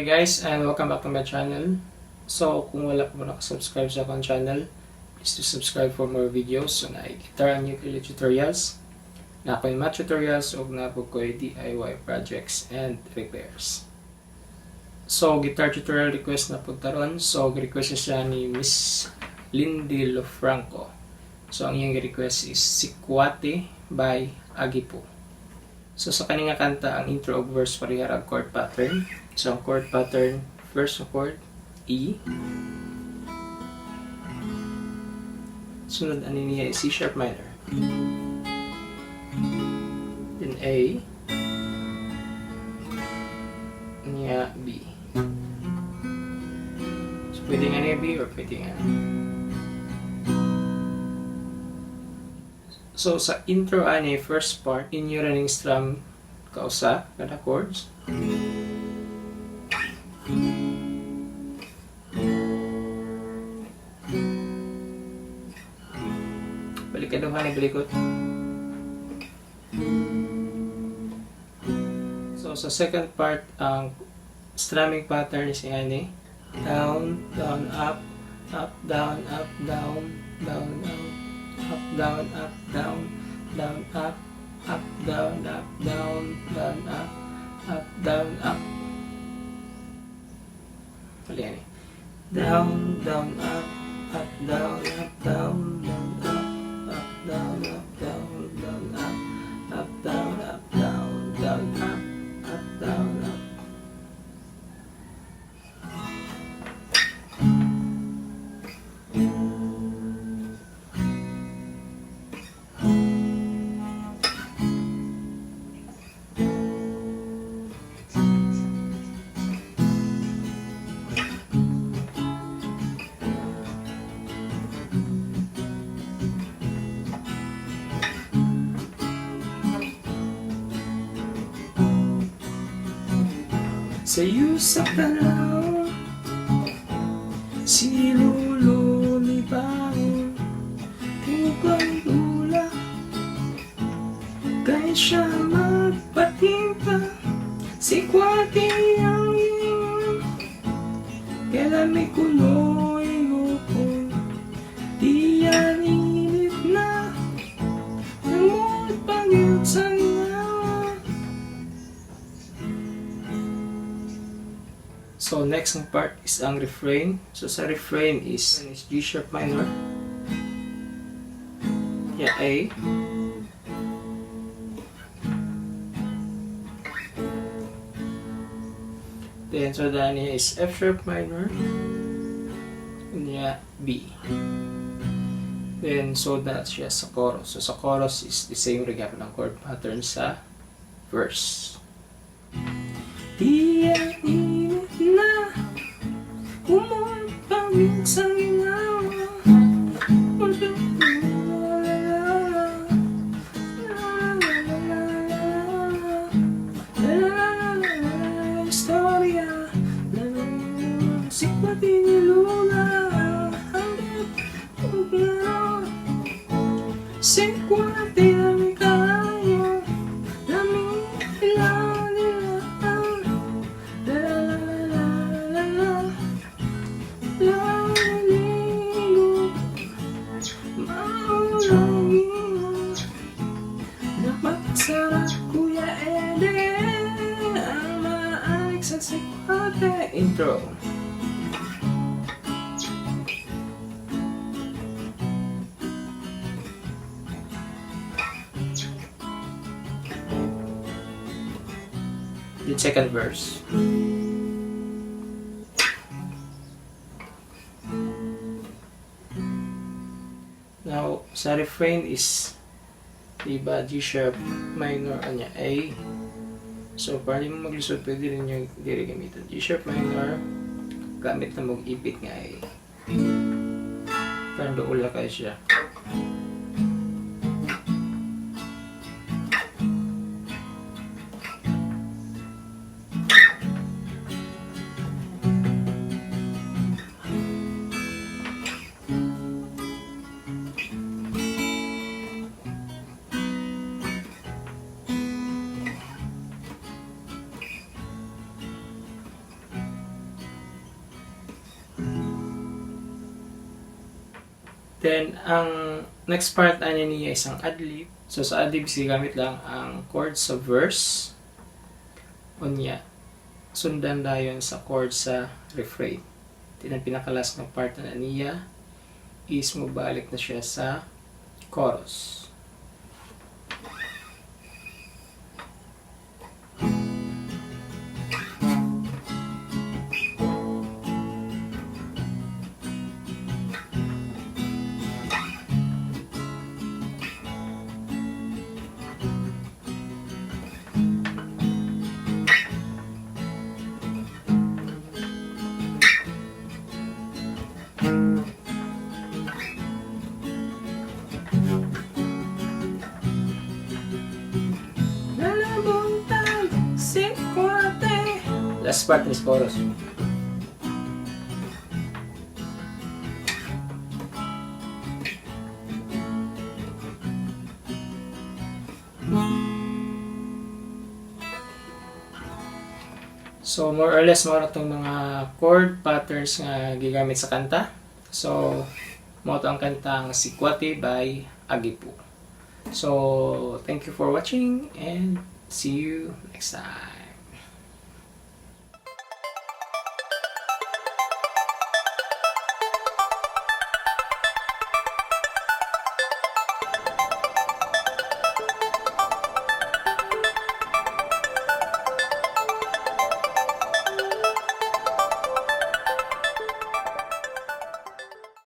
Hey guys, and welcome back to my channel. So, kung wala pa nakasubscribe sa akong channel, please to subscribe for more videos. So, na guitar and ukulele tutorials, na ako'y math tutorials, o na po ko'y DIY projects and repairs. So, guitar tutorial request na po taron. So, request siya ni Miss Lindy Lofranco. So, ang iyang request is Sikwate by Agipo. So, sa kaninga kanta, ang intro of verse parihara chord pattern. So, ang chord pattern, first chord, E. Sunod, ano niya, C sharp minor. Then A. Niya, B. So, pwede nga niya B or pwede nga. So, sa intro ani first part, inyo running strum kausa, kada chords. Balik ka daw hani, balikot. So, sa second part, ang strumming pattern is ani down, down, up, up, down, down, down, up, down, up, down, down, up, up, down, up, down, down, up, down, up. Pali yan eh. Down, down, up, down, up, down, down, up, down, up, down, down, up, down, up, down, down, up, down, up. Sa'yo sa tanaw, si Lolo ni Bao, tukang tula, kahit siya magpatimpa, Sikwate ang iyong, kailan may kuloy lupon, di yan init na, nangod pangit sa So, next ng part is ang refrain. So, sa refrain is G sharp minor. Yeah, A. Then, so that is F sharp minor. Yeah, B. Then, so that siya sa chorus. So, sa chorus is the same regard ng chord pattern sa verse. Na umulpang sa ilaw istorya Sikwate ni Lula Sikwate na kayo namin ilaw. Intro. The second verse. Now, sa refrain is diba G sharp minor anya A. So, para di mo maglusot, pwede rin yung diri gamitan. G sharp minor, gamit na mag-ipit nga A. Parang doon lang kayo siya. Then, ang next part ano niya isang adlib. So, sa adlib, gamit lang ang chord sa verse. Unya, sundan dayon sa chord sa refrain. Then, ang pinakalas na part na niya is mabalik na siya sa chorus. Sikwate. Last part is chorus. So more or less mao itong mga chord patterns nga gigamit sa kanta. So mao to ang kantang Sikwate by Agipo. So thank you for watching and see you next time.